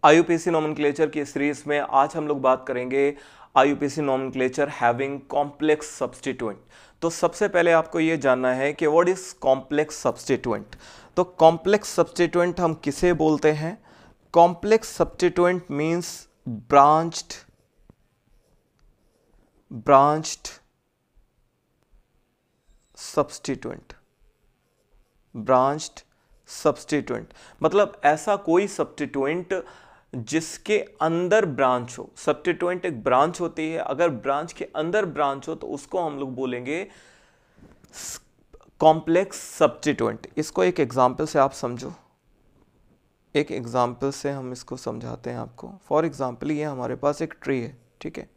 IUPAC nomenclature की series में आज हम लोग बात करेंगे IUPAC nomenclature having complex substituent. तो सबसे पहले आपको यह जानना है कि व्हाट इज कॉम्प्लेक्स सब्स्टिट्यूएंट। तो कॉम्प्लेक्स सब्स्टिट्यूएंट हम किसे बोलते हैं? Complex substituent means branched substituent मतलब ऐसा कोई सब्स्टिट्यूएंट जिसके अंदर ब्रांच हो। सब्स्टिट्यूएंट एक ब्रांच होती है, अगर ब्रांच के अंदर ब्रांच हो तो उसको हम लोग बोलेंगे कॉम्प्लेक्स सब्स्टिट्यूएंट। इसको एक एग्जांपल से आप समझो, एक एग्जांपल से हम इसको समझाते हैं आपको। फॉर एग्जांपल ये हमारे पास एक ट्री है, ठीक है,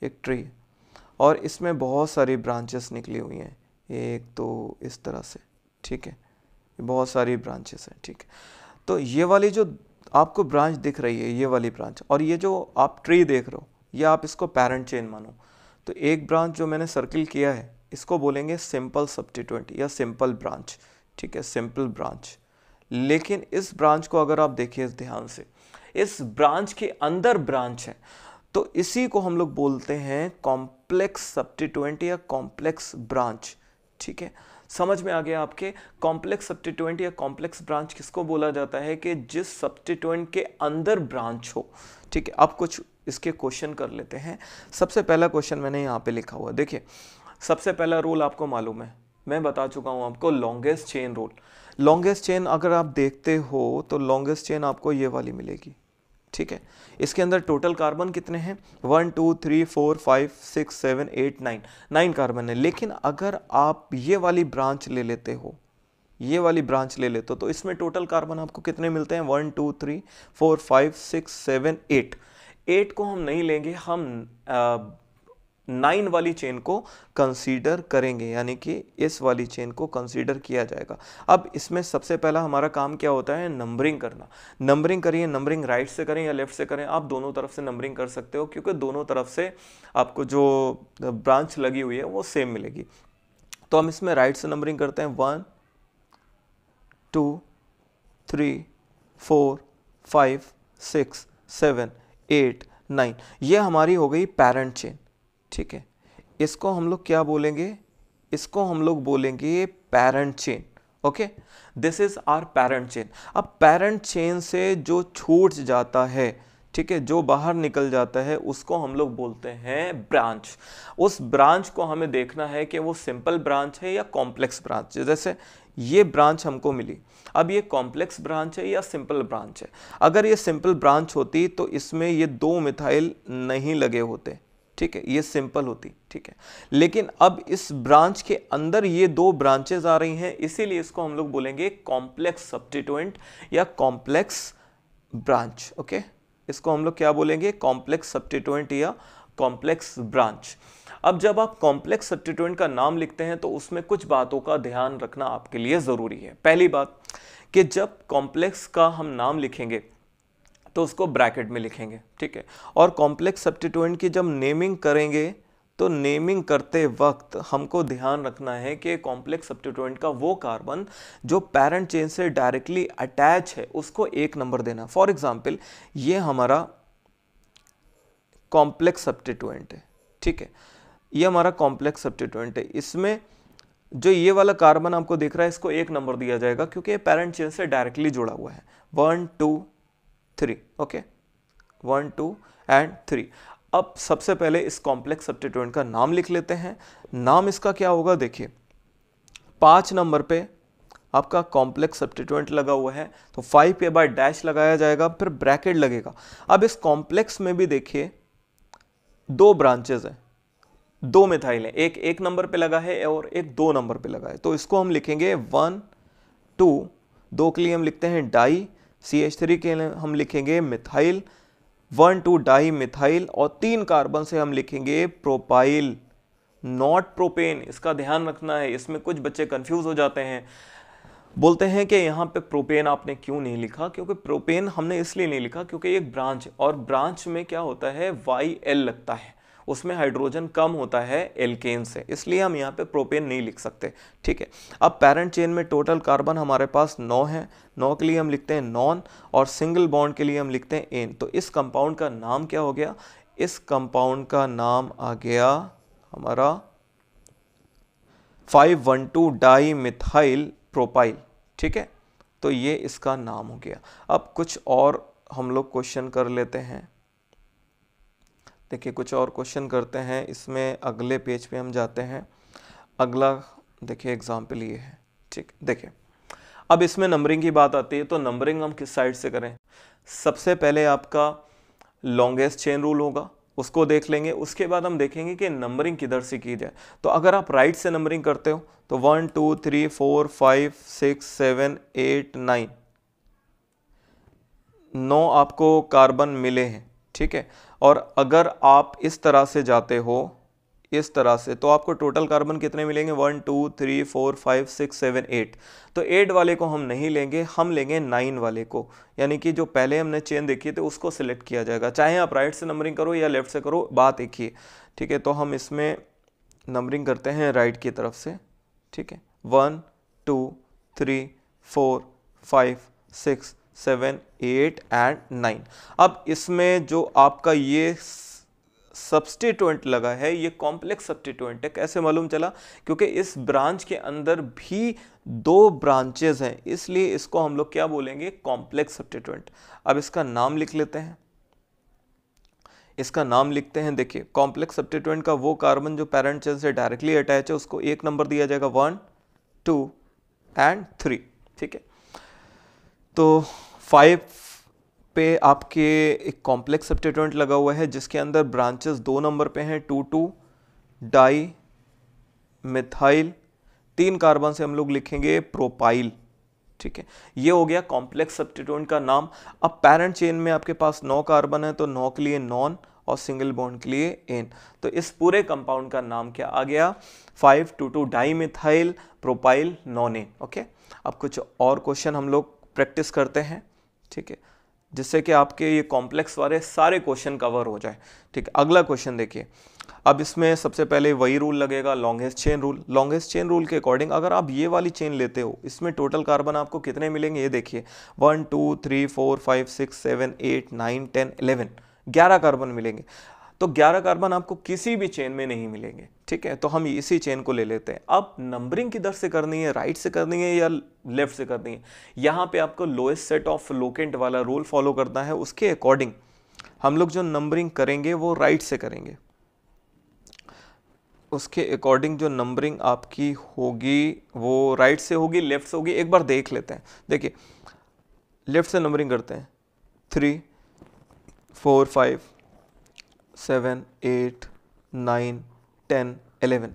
एक ट्री है और इसमें बहुत सारी ब्रांचेस निकली हुई हैं, एक तो इस तरह से, ठीक है, बहुत सारी ब्रांचेस हैं, ठीक है। तो ये वाली जो आपको ब्रांच दिख रही है, ये वाली ब्रांच, और ये जो आप ट्री देख रहे हो, ये आप इसको पेरेंट चेन मानो। तो एक ब्रांच जो मैंने सर्किल किया है इसको बोलेंगे सिंपल सब्स्टिट्यूएंट या सिंपल ब्रांच, ठीक है, सिंपल ब्रांच। लेकिन इस ब्रांच को अगर आप देखिए ध्यान से, इस ब्रांच के अंदर ब्रांच है, तो इसी को हम लोग बोलते हैं कॉम्प्लेक्स सब्स्टिट्यूएंट या कॉम्प्लेक्स ब्रांच, ठीक है। समझ में आ गया आपके? कॉम्प्लेक्स सब्स्टिट्यूएंट या कॉम्प्लेक्स ब्रांच किसको बोला जाता है? कि जिस सब्स्टिट्यूएंट के अंदर ब्रांच हो, ठीक है। अब कुछ इसके क्वेश्चन कर लेते हैं। सबसे पहला क्वेश्चन मैंने यहाँ पे लिखा हुआ, देखिए सबसे पहला रूल आपको मालूम है, मैं बता चुका हूँ आपको, longest chain rule. Longest chain अगर आप देखते हो तो लॉन्गेस्ट चेन आपको ये वाली मिलेगी, ठीक है। इसके अंदर टोटल कार्बन कितने हैं? 1 2 3 4 5 6 7 8 9 कार्बन है। लेकिन अगर आप ये वाली ब्रांच ले लेते हो, ये वाली ब्रांच ले लेते हो, तो इसमें टोटल कार्बन आपको कितने मिलते हैं? 1 2 3 4 5 6 7 8। 8 को हम नहीं लेंगे, हम 9 वाली चेन को कंसीडर करेंगे, यानी कि इस वाली चेन को कंसीडर किया जाएगा। अब इसमें सबसे पहला हमारा काम क्या होता है? नंबरिंग करना। नंबरिंग करिए, नंबरिंग राइट से करें या लेफ्ट से करें, आप दोनों तरफ से नंबरिंग कर सकते हो, क्योंकि दोनों तरफ से आपको जो ब्रांच लगी हुई है वो सेम मिलेगी। तो हम इसमें राइट से नंबरिंग करते हैं, 1 2 3 4 5 6 7 8 9। ये हमारी हो गई पेरेंट चेन, ठीक है। इसको हम लोग क्या बोलेंगे? इसको हम लोग बोलेंगे parent chain, okay. This is our parent chain. अब पेरेंट चेन से जो छूट जाता है, ठीक है, जो बाहर निकल जाता है, उसको हम लोग बोलते हैं ब्रांच। उस ब्रांच को हमें देखना है कि वो सिंपल ब्रांच है या कॉम्प्लेक्स ब्रांच है। जैसे ये ब्रांच हमको मिली, अब ये कॉम्प्लेक्स ब्रांच है या सिंपल ब्रांच है। अगर ये सिंपल ब्रांच होती तो इसमें ये 2 मिथाइल नहीं लगे होते, ठीक है, ये सिंपल होती, ठीक है। लेकिन अब इस ब्रांच के अंदर ये 2 ब्रांचेस आ रही हैं, इसीलिए इसको हम लोग बोलेंगे कॉम्प्लेक्स सब्स्टिट्यूएंट या कॉम्प्लेक्स ब्रांच, ओके। इसको हम लोग क्या बोलेंगे? कॉम्प्लेक्स सब्स्टिट्यूएंट या कॉम्प्लेक्स ब्रांच। अब जब आप कॉम्प्लेक्स सब्स्टिट्यूएंट का नाम लिखते हैं तो उसमें कुछ बातों का ध्यान रखना आपके लिए जरूरी है। पहली बात कि जब कॉम्प्लेक्स का हम नाम लिखेंगे तो उसको ब्रैकेट में लिखेंगे, ठीक है। और कॉम्प्लेक्स सब्स्टिट्यूएंट की जब नेमिंग करेंगे तो नेमिंग करते वक्त हमको ध्यान रखना है कि कॉम्प्लेक्स सब्स्टिट्यूएंट का वो कार्बन जो पेरेंट चेन से डायरेक्टली अटैच है उसको 1 नंबर देना। फॉर एग्जांपल ये हमारा कॉम्प्लेक्स सब्स्टिट्यूएंट है, ठीक है, ये हमारा कॉम्प्लेक्स सब्स्टिट्यूएंट है। इसमें जो ये वाला कार्बन आपको दिख रहा है इसको 1 नंबर दिया जाएगा क्योंकि ये पेरेंट चेन से डायरेक्टली जुड़ा हुआ है। 1 2 3, ओके, 1 2 एंड 3। अब सबसे पहले इस कॉम्प्लेक्स सब्स्टिट्यूएंट का नाम लिख लेते हैं। नाम इसका क्या होगा? देखिए 5 नंबर पे आपका कॉम्प्लेक्स सब्स्टिट्यूएंट लगा हुआ है, तो 5 के बाद डैश लगाया जाएगा, फिर ब्रैकेट लगेगा। अब इस कॉम्प्लेक्स में भी देखिए 2 ब्रांचेस हैं, 2 मिथाइल है, एक 1 नंबर पे लगा है और एक 2 नंबर पे लगा है। तो इसको हम लिखेंगे 1 2, 2 के लिए हम लिखते हैं डाई, CH3 के लिए हम लिखेंगे मिथाइल, 1 2 डाई मिथाइल, और 3 कार्बन से हम लिखेंगे प्रोपाइल, नॉट प्रोपेन। इसका ध्यान रखना है, इसमें कुछ बच्चे कंफ्यूज हो जाते हैं, बोलते हैं कि यहाँ पे प्रोपेन आपने क्यों नहीं लिखा? क्योंकि प्रोपेन हमने इसलिए नहीं लिखा क्योंकि एक ब्रांच, और ब्रांच में क्या होता है, YL लगता है, उसमें हाइड्रोजन कम होता है एल्केन से, इसलिए हम यहाँ पे प्रोपेन नहीं लिख सकते। ठीक है, अब पैरेंट चेन में टोटल कार्बन हमारे पास 9 है, 9 के लिए हम लिखते हैं नॉन, और सिंगल बॉन्ड के लिए हम लिखते हैं एन। तो इस कंपाउंड का नाम क्या हो गया? इस कंपाउंड का नाम आ गया हमारा 512 डाई मिथाइल प्रोपाइल। ठीक है, तो ये इसका नाम हो गया। अब कुछ और हम लोग क्वेश्चन कर लेते हैं। देखिए कुछ और क्वेश्चन करते हैं, इसमें अगले पेज पे हम जाते हैं। अगला देखिए एग्जाम्पल ये है। ठीक, देखिए अब इसमें नंबरिंग की बात आती है, तो नंबरिंग हम किस साइड से करें? सबसे पहले आपका लॉन्गेस्ट चेन रूल होगा, उसको देख लेंगे। उसके बाद हम देखेंगे कि नंबरिंग किधर से की जाए। तो अगर आप राइट से नंबरिंग करते हो तो 1 2 3 4 5 6 7 8 9 9 आपको कार्बन मिले हैं। ठीक है, और अगर आप इस तरह से जाते हो, इस तरह से, तो आपको टोटल कार्बन कितने मिलेंगे? 1 2 3 4 5 6 7 8। तो 8 वाले को हम नहीं लेंगे, हम लेंगे 9 वाले को, यानी कि जो पहले हमने चेन देखी थी उसको सिलेक्ट किया जाएगा। चाहे आप राइट से नंबरिंग करो या लेफ्ट से करो, बात एक ही है। ठीक है, तो हम इसमें नंबरिंग करते हैं राइट की तरफ से। ठीक है, 1 2 3 4 5 6 7 8 एंड 9। अब इसमें जो आपका ये सब्स्टिट्यूएंट लगा है, ये कॉम्प्लेक्स सब्स्टिट्यूएंट है। कैसे मालूम चला? क्योंकि इस ब्रांच के अंदर भी 2 ब्रांचेस हैं, इसलिए इसको हम लोग क्या बोलेंगे? Complex substituent. अब इसका नाम लिख लेते हैं, इसका नाम लिखते हैं। देखिए कॉम्प्लेक्स सब्स्टिट्यूएंट का वो कार्बन जो पेरेंट चेन से डायरेक्टली अटैच है, उसको 1 नंबर दिया जाएगा, 1 2 एंड 3। ठीक है, तो 5 पे आपके एक कॉम्प्लेक्स सब्स्टिट्यूएंट लगा हुआ है जिसके अंदर ब्रांचेस 2 नंबर पे हैं, 2 डाई मिथाइल, 3 कार्बन से हम लोग लिखेंगे प्रोपाइल। ठीक है, ये हो गया कॉम्प्लेक्स सब्स्टिट्यूएंट का नाम। अब पेरेंट चेन में आपके पास 9 कार्बन है, तो 9 के लिए नॉन और सिंगल बॉन्ड के लिए एन। तो इस पूरे कंपाउंड का नाम क्या आ गया? 522 di methyl propyl nonane. Okay, अब कुछ और क्वेश्चन हम लोग प्रैक्टिस करते हैं। ठीक है, जिससे कि आपके ये कॉम्प्लेक्स वाले सारे क्वेश्चन कवर हो जाए। ठीक है, अगला क्वेश्चन देखिए। अब इसमें सबसे पहले वही रूल लगेगा, longest chain rule. Longest chain rule के अकॉर्डिंग अगर आप ये वाली चेन लेते हो, इसमें टोटल कार्बन आपको कितने मिलेंगे? ये देखिए 1 2 3 4 5 6 7 8 9 10 11, 11 कार्बन मिलेंगे। तो 11 कार्बन आपको किसी भी चेन में नहीं मिलेंगे। ठीक है, तो हम इसी चेन को ले लेते हैं। अब नंबरिंग किधर से करनी है? राइट से करनी है या लेफ्ट से करनी है? यहाँ पे आपको लोएस्ट सेट ऑफ लोकेंट वाला रूल फॉलो करना है। उसके अकॉर्डिंग हम लोग जो नंबरिंग करेंगे वो राइट से करेंगे। उसके अकॉर्डिंग जो नंबरिंग आपकी होगी वो राइट से होगी, लेफ्ट से होगी, एक बार देख लेते हैं। देखिए लेफ्ट से नंबरिंग करते हैं, 3 4 5 7 8 9 10 11।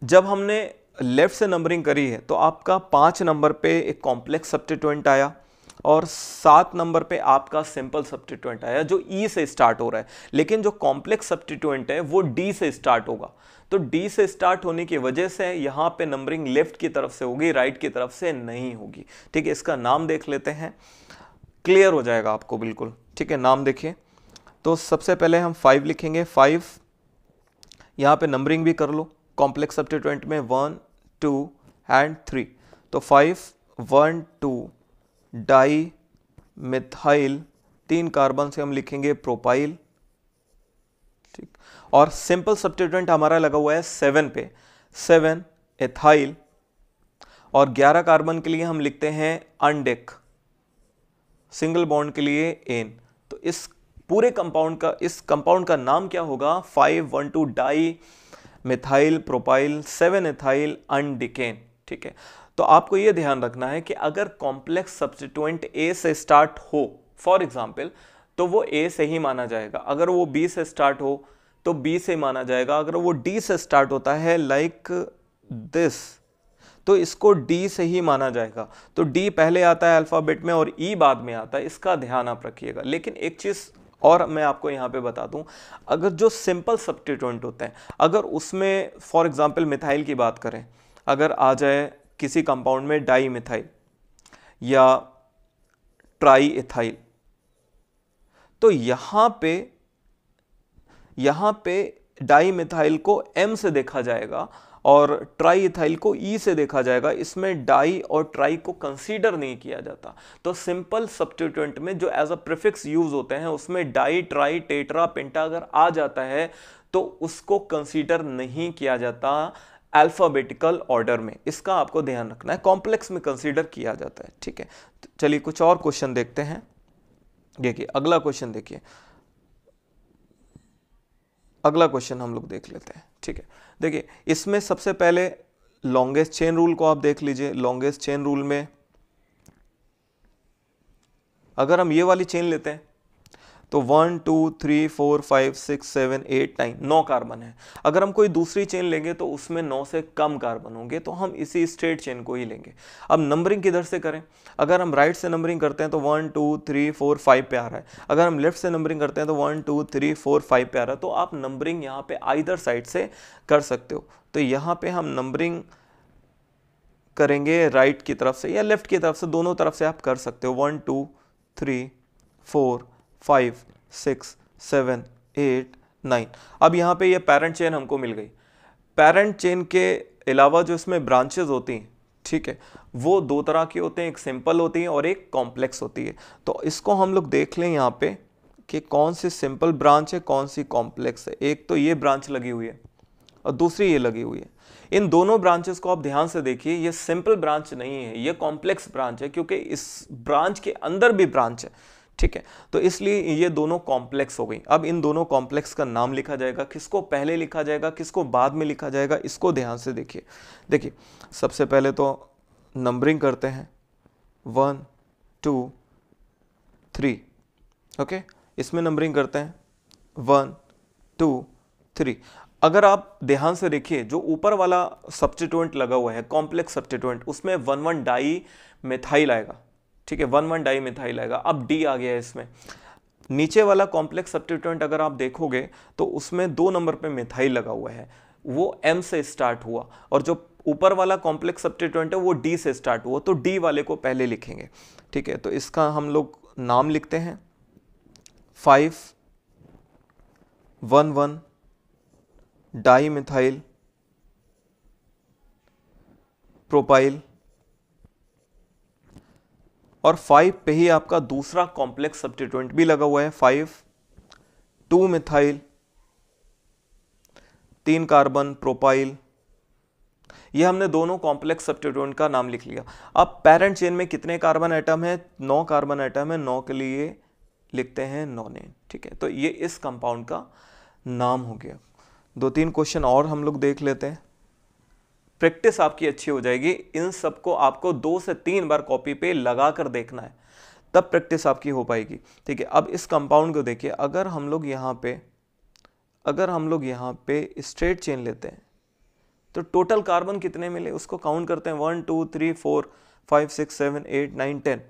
जब हमने लेफ्ट से नंबरिंग करी है तो आपका 5 नंबर पे एक कॉम्प्लेक्स सब्स्टिट्यूएंट आया और 7 नंबर पे आपका सिंपल सब्स्टिट्यूएंट आया जो ई से स्टार्ट हो रहा है। लेकिन जो कॉम्प्लेक्स सब्स्टिट्यूएंट है वो डी से स्टार्ट होगा। तो डी से स्टार्ट होने की वजह से यहाँ पे नंबरिंग लेफ्ट की तरफ से होगी, राइट की तरफ से नहीं होगी। ठीक है, इसका नाम देख लेते हैं, क्लियर हो जाएगा आपको बिल्कुल। ठीक है, नाम देखिए। तो सबसे पहले हम 5 लिखेंगे। 5 यहाँ पे नंबरिंग भी कर लो कॉम्प्लेक्स सब्स्टिट्यूएंट में 1 2 एंड 3। तो 5 1 2 डाई मिथाइल, 3 कार्बन से हम लिखेंगे प्रोपाइल। ठीक, और सिंपल सब्स्टिट्यूएंट हमारा लगा हुआ है 7 पे, 7 एथाइल, और 11 कार्बन के लिए हम लिखते हैं अनडेक, सिंगल बॉन्ड के लिए एन। तो इस पूरे कंपाउंड का नाम क्या होगा? 512 डाई मिथाइल प्रोपाइल 7 एथाइल अनडिकेन। ठीक है, तो आपको यह ध्यान रखना है कि अगर कॉम्प्लेक्स सब्स्टिट्यूएंट ए से स्टार्ट हो फॉर एग्जांपल, तो वो ए से ही माना जाएगा। अगर वो बी से स्टार्ट हो तो बी से माना जाएगा। अगर वो डी से स्टार्ट होता है लाइक दिस, तो इसको डी से ही माना जाएगा। तो डी पहले आता है अल्फाबेट में और ई बाद में आता है, इसका ध्यान आप रखिएगा। लेकिन एक चीज और मैं आपको यहाँ पे बता दूं, अगर जो सिंपल सब्स्टिट्यूएंट होते हैं, अगर उसमें फॉर एग्जांपल मिथाइल की बात करें, अगर आ जाए किसी कंपाउंड में डाई मिथाइल या ट्राई इथाइल, तो यहाँ पे डाई मिथाइल को M से देखा जाएगा और ट्राई इथाइल को E से देखा जाएगा। इसमें डाई और ट्राई को कंसीडर नहीं किया जाता। तो सिंपल सब्स्टिट्यूएंट में जो एज अ प्रीफिक्स यूज होते हैं उसमें डाई, ट्राई, टेट्रा, पेंटा अगर आ जाता है तो उसको कंसीडर नहीं किया जाता अल्फाबेटिकल ऑर्डर में। इसका आपको ध्यान रखना है, कॉम्प्लेक्स में कंसीडर किया जाता है। ठीक है, तो चलिए कुछ और क्वेश्चन देखते हैं। देखिए अगला क्वेश्चन, देखिए अगला क्वेश्चन हम लोग देख लेते हैं। ठीक है, देखिए इसमें सबसे पहले लॉन्गेस्ट चेन रूल को आप देख लीजिए। लॉन्गेस्ट चेन रूल में अगर हम ये वाली चेन लेते हैं तो 1 2 3 4 5 6 7 8 9 9 कार्बन है। अगर हम कोई दूसरी चेन लेंगे तो उसमें 9 से कम कार्बन होंगे, तो हम इसी स्ट्रेट चेन को ही लेंगे। अब नंबरिंग किधर से करें? अगर हम राइट से नंबरिंग करते हैं तो 1 2 3 4 5 पे आ रहा है। अगर हम लेफ्ट से नंबरिंग करते हैं तो 1 2 3 4 5 पे आ रहा है। तो आप नंबरिंग यहाँ पे आइदर साइड से कर सकते हो। तो यहाँ पे हम नंबरिंग करेंगे राइट की तरफ से या लेफ्ट की तरफ से, दोनों तरफ से आप कर सकते हो। 1 2 3 4 5 6 7 8 9। अब यहाँ पे ये पेरेंट चेन हमको मिल गई। पेरेंट चेन के अलावा जो इसमें ब्रांचेस होती हैं, ठीक है, वो दो तरह की होते हैं, एक सिंपल होती है और एक कॉम्प्लेक्स होती है। तो इसको हम लोग देख लें यहाँ पे कि कौन सी सिंपल ब्रांच है, कौन सी कॉम्प्लेक्स है। एक तो ये ब्रांच लगी हुई है और दूसरी ये लगी हुई है। इन दोनों ब्रांचेस को आप ध्यान से देखिए, ये सिंपल ब्रांच नहीं है, ये कॉम्प्लेक्स ब्रांच है, क्योंकि इस ब्रांच के अंदर भी ब्रांच है। ठीक है, तो इसलिए ये दोनों कॉम्प्लेक्स हो गई। अब इन दोनों कॉम्प्लेक्स का नाम लिखा जाएगा, किसको पहले लिखा जाएगा, किसको बाद में लिखा जाएगा, इसको ध्यान से देखिए। देखिए सबसे पहले तो नंबरिंग करते हैं 1 2 3। ओके, इसमें नंबरिंग करते हैं 1 2 3। अगर आप ध्यान से देखिए जो ऊपर वाला सब्स्टिट्यूएंट लगा हुआ है कॉम्प्लेक्स सब्स्टिट्यूएंट, उसमें 1 डाई मिथाइल आएगा। ठीक है, 1 डाई मिथाइल आएगा। अब डी आ गया है इसमें। नीचे वाला कॉम्प्लेक्स सब्स्टिट्यूएंट अगर आप देखोगे तो उसमें 2 नंबर पे मिथाइल लगा हुआ है, वो एम से स्टार्ट हुआ, और जो ऊपर वाला कॉम्प्लेक्स सब्स्टिट्यूएंट है वो डी से स्टार्ट हुआ, तो डी वाले को पहले लिखेंगे। ठीक है, तो इसका हम लोग नाम लिखते हैं 5 1 1 डाई मिथाइल प्रोपाइल, और 5 पे ही आपका दूसरा कॉम्प्लेक्स सब्स्टिट्यूएंट भी लगा हुआ है 5 2 मिथाइल 3 कार्बन प्रोपाइल। ये हमने दोनों कॉम्प्लेक्स सब्स्टिट्यूएंट का नाम लिख लिया। अब पेरेंट चेन में कितने कार्बन एटम है? 9 कार्बन एटम है, 9 के लिए लिखते हैं नॉनेन। ठीक है, तो ये इस कंपाउंड का नाम हो गया। 2-3 क्वेश्चन और हम लोग देख लेते हैं, प्रैक्टिस आपकी अच्छी हो जाएगी। इन सबको आपको 2 से 3 बार कॉपी पे लगा कर देखना है, तब प्रैक्टिस आपकी हो पाएगी। ठीक है, अब इस कंपाउंड को देखिए। अगर हम लोग यहाँ पे स्ट्रेट चेन लेते हैं तो टोटल कार्बन कितने मिले उसको काउंट करते हैं। 1 2 3 4 5 6 7 8 9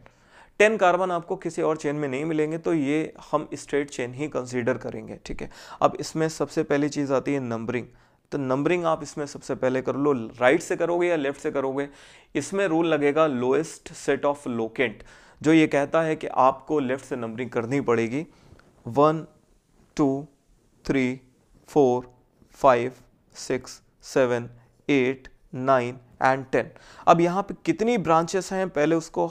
10 कार्बन आपको किसी और चेन में नहीं मिलेंगे, तो ये हम स्ट्रेट चेन ही कंसीडर करेंगे। ठीक है, अब इसमें सबसे पहली चीज़ आती है नंबरिंग। तो नंबरिंग आप इसमें सबसे पहले कर लो, राइट से करोगे या लेफ्ट से करोगे। इसमें रूल लगेगा लोएस्ट सेट ऑफ लोकेंट, जो ये कहता है कि आपको लेफ्ट से नंबरिंग करनी पड़ेगी। 1 2 3 4 5 6 7 8 9 एंड 10। अब यहाँ पे कितनी ब्रांचेस हैं पहले उसको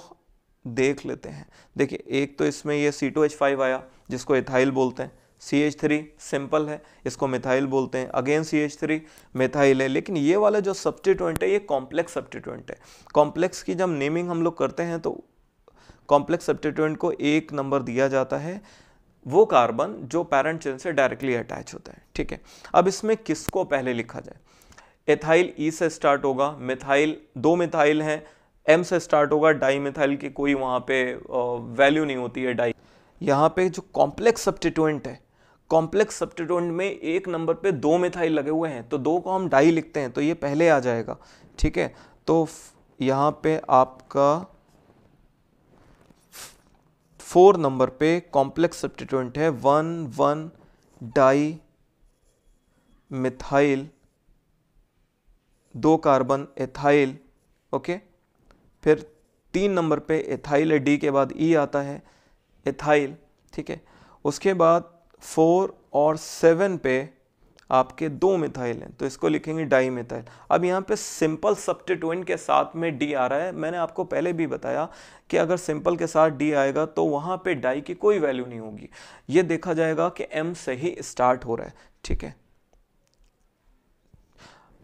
देख लेते हैं। देखिए एक तो इसमें ये C2H5 आया जिसको एथाइल बोलते हैं, CH3 सिंपल है, इसको मिथाइल बोलते हैं, अगेन CH3 मिथाइल है। लेकिन ये वाला जो सब्स्टिट्यूएंट है ये कॉम्प्लेक्स सब्स्टिट्यूएंट है। कॉम्प्लेक्स की जब नेमिंग हम लोग करते हैं तो कॉम्प्लेक्स सब्स्टिट्यूएंट को 1 नंबर दिया जाता है, वो कार्बन जो पेरेंट चेन से डायरेक्टली अटैच होता है। ठीक है, अब इसमें किसको पहले लिखा जाए? एथाइल ई से स्टार्ट होगा, मिथाइल 2 मिथाइल हैं, एम से स्टार्ट होगा, डाई मिथाइल की कोई वहाँ पे वैल्यू नहीं होती है डाई। यहाँ पे जो कॉम्प्लेक्स सब्स्टिट्यूएंट है, कॉम्प्लेक्स सब्स्टिट्यूएंट में 1 नंबर पे 2 मिथाइल लगे हुए हैं, तो 2 को हम डाई लिखते हैं, तो ये पहले आ जाएगा। ठीक है, तो यहाँ पे आपका 4 नंबर पे कॉम्प्लेक्स सब्स्टिट्यूएंट है 1 1 di methyl 2 carbon ethyl. Okay, फिर 3 नंबर पे एथाइल है, डी के बाद ई आता है एथाइल। ठीक है, उसके बाद 4 और 7 पे आपके 2 मिथाइल हैं तो इसको लिखेंगे डाई मिथाइल। अब यहाँ पे सिंपल सब्स्टिट्यूएंट के साथ में डी आ रहा है। मैंने आपको पहले भी बताया कि अगर सिंपल के साथ डी आएगा तो वहाँ पे डाई की कोई वैल्यू नहीं होगी, ये देखा जाएगा कि एम से ही स्टार्ट हो रहा है, ठीक है।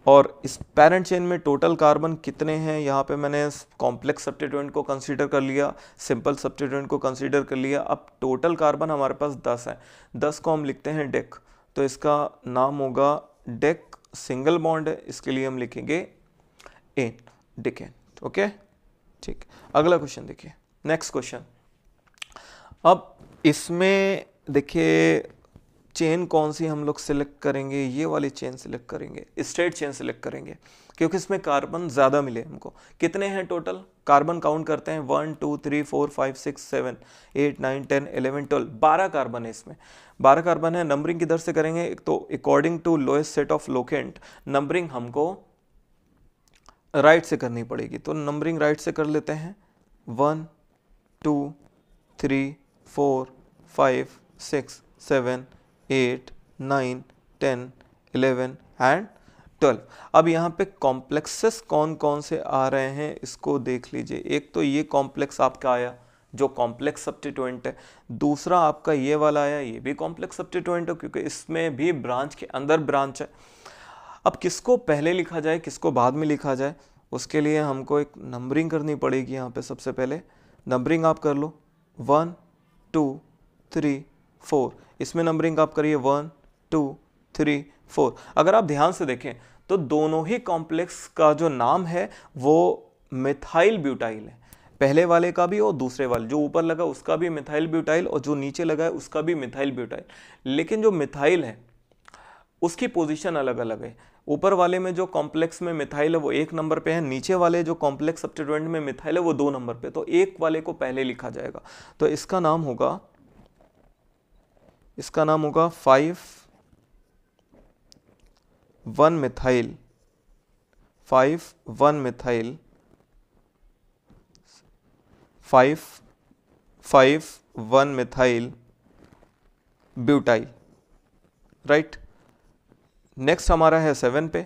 और इस पेरेंट चेन में टोटल कार्बन कितने हैं, यहाँ पे मैंने कॉम्प्लेक्स सब्स्टिट्यूएंट को कंसीडर कर लिया, सिंपल सब्स्टिट्यूएंट को कंसीडर कर लिया। अब टोटल कार्बन हमारे पास 10 है, 10 को हम लिखते हैं डेक, तो इसका नाम होगा डेक, सिंगल बॉन्ड है, इसके लिए हम लिखेंगे एन, डिकेन, ओके, ठीक। अगला क्वेश्चन देखिए, नेक्स्ट क्वेश्चन। अब इसमें देखिए चेन कौन सी हम लोग सिलेक्ट करेंगे, ये वाली चेन सिलेक्ट करेंगे, स्ट्रेट चेन सिलेक्ट करेंगे, क्योंकि इसमें कार्बन ज़्यादा मिले हमको। कितने हैं टोटल कार्बन, काउंट करते हैं, 1 2 3 4 5 6 7 8 9 10 11 12, 12 कार्बन है इसमें, 12 कार्बन है। नंबरिंग किधर से करेंगे, एक तो according to lowest set of locant numbering हमको राइट से करनी पड़ेगी, तो नंबरिंग राइट से कर लेते हैं, 1 2 3 4 5 6 7 8 9 10 11 एंड 12। अब यहाँ पे कॉम्प्लेक्सेस कौन कौन से आ रहे हैं इसको देख लीजिए। एक तो ये कॉम्प्लेक्स आपका आया जो कॉम्प्लेक्स सब्स्टिट्यूएंट है, दूसरा आपका ये वाला आया, ये भी कॉम्प्लेक्स सब्स्टिट्यूएंट है क्योंकि इसमें भी ब्रांच के अंदर ब्रांच है। अब किसको पहले लिखा जाए किसको बाद में लिखा जाए, उसके लिए हमको एक नंबरिंग करनी पड़ेगी। यहाँ पे सबसे पहले नंबरिंग आप कर लो, 1 2 3 4, इसमें नंबरिंग आप करिए 1 2 3 4। अगर आप ध्यान से देखें तो दोनों ही कॉम्प्लेक्स का जो नाम है वो मिथाइल ब्यूटाइल है, पहले वाले का भी और दूसरे वाले, जो ऊपर लगा उसका भी मिथाइल ब्यूटाइल और जो नीचे लगा है उसका भी मिथाइल ब्यूटाइल। लेकिन जो मिथाइल है उसकी पोजीशन अलग अलग है, ऊपर वाले में जो कॉम्प्लेक्स में मिथाइल है वो 1 नंबर पे है, नीचे वाले जो कॉम्प्लेक्स सब्स्टिट्यूएंट में मिथाइल है वो 2 नंबर पे, तो एक वाले को पहले लिखा जाएगा। तो इसका नाम होगा 5 1 methyl 5 1 methyl 5 5 1 methyl butyl, right. Next हमारा है 7 पे,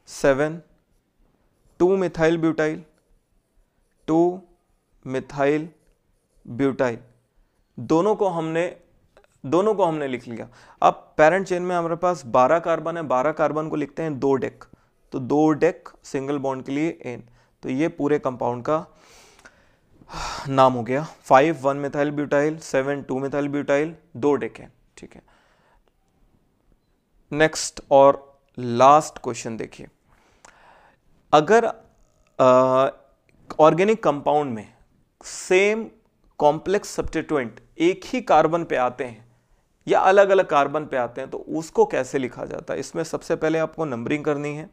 7 2 मिथाइल ब्यूटाइल 2 मिथाइल ब्यूटाइल, दोनों को हमने लिख लिया। अब पेरेंट चेन में हमारे पास 12 कार्बन है, 12 कार्बन को लिखते हैं 2 डेक, तो 2 डेक सिंगल बॉन्ड के लिए एन, तो ये पूरे कंपाउंड का नाम हो गया 5 1 methyl butyl 7 2 methyl butyl 2 deck है, ठीक है। नेक्स्ट और लास्ट क्वेश्चन देखिए, अगर ऑर्गेनिक कंपाउंड में सेम कॉम्प्लेक्स सब्स्टिट्यूएंट एक ही कार्बन पे आते हैं या अलग अलग कार्बन पे आते हैं तो उसको कैसे लिखा जाता है। इसमें सबसे पहले आपको नंबरिंग करनी है,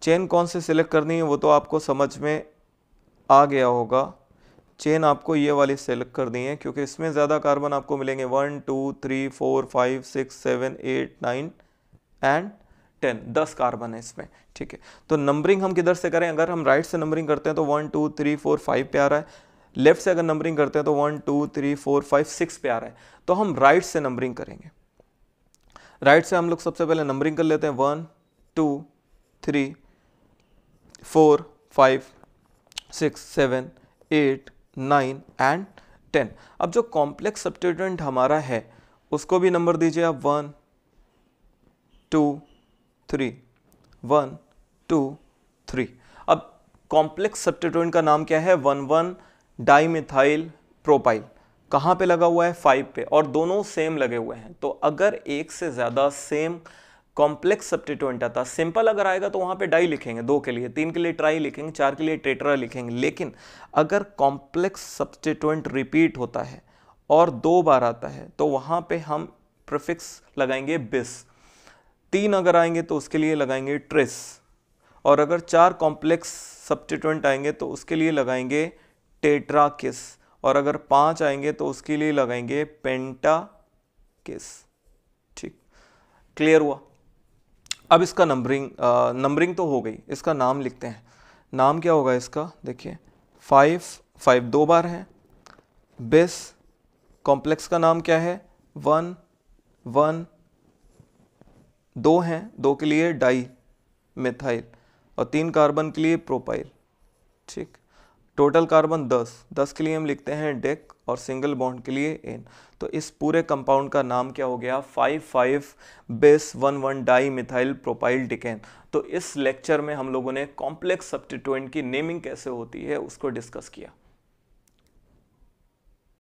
चेन कौन से सिलेक्ट करनी है वो तो आपको समझ में आ गया होगा। चेन आपको ये वाली सेलेक्ट करनी है क्योंकि इसमें ज़्यादा कार्बन आपको मिलेंगे, 1 2 3 4 5 6 7 8 9 एंड 10, 10 कार्बन है इसमें, ठीक है। तो नंबरिंग हम किधर से करें, अगर हम राइट से नंबरिंग करते हैं तो 1 2 3 4 5 पे आ रहा है, लेफ्ट से अगर नंबरिंग करते हैं तो 1 2 3 4 5 6 पे आ रहा है, तो हम राइट से नंबरिंग करेंगे। राइट से हम लोग सबसे पहले नंबरिंग कर लेते हैं 1 2 3 4 5 6 7 8 9 एंड 10। अब जो कॉम्प्लेक्स सब्स्टिट्यूएंट हमारा है उसको भी नंबर दीजिए आप, 1 2 3 1 2 3। अब कॉम्प्लेक्स सब्स्टिट्यूएंट का नाम क्या है, 1 डाइमिथाइल प्रोपाइल, कहाँ पे लगा हुआ है 5 पे, और दोनों सेम लगे हुए हैं। तो अगर एक से ज़्यादा सेम कॉम्प्लेक्स सब्स्टिट्यूएंट आता, सिंपल अगर आएगा तो वहाँ पे डाई लिखेंगे 2 के लिए, 3 के लिए ट्राई लिखेंगे, 4 के लिए टेट्रा लिखेंगे। लेकिन अगर कॉम्प्लेक्स सब्स्टिट्यूएंट रिपीट होता है और 2 बार आता है तो वहाँ पे हम प्रीफिक्स लगाएंगे बिस, 3 अगर आएंगे तो उसके लिए लगाएंगे ट्रिस, और अगर 4 कॉम्प्लेक्स सब्स्टिट्यूएंट आएंगे तो उसके लिए लगाएंगे टेट्राकिस, और अगर 5 आएंगे तो उसके लिए लगाएंगे पेंटाकिस, ठीक, क्लियर हुआ। अब इसका नंबरिंग तो हो गई, इसका नाम लिखते हैं। नाम क्या होगा इसका, देखिए 5 5 2 बार है, बिस कॉम्प्लेक्स का नाम क्या है 1 1 2 हैं, 2 के लिए डाई मिथाइल और 3 कार्बन के लिए प्रोपाइल, ठीक। टोटल कार्बन 10 के लिए हम लिखते हैं डेक और सिंगल बॉन्ड के लिए एन। तो इस पूरे कंपाउंड का नाम क्या हो गया? 5,5-bis-1,1 di methyl propyl डिकेन। तो इस लेक्चर में हम लोगों ने कॉम्प्लेक्स सब्स्टिट्यूएंट की नेमिंग कैसे होती है उसको डिस्कस किया।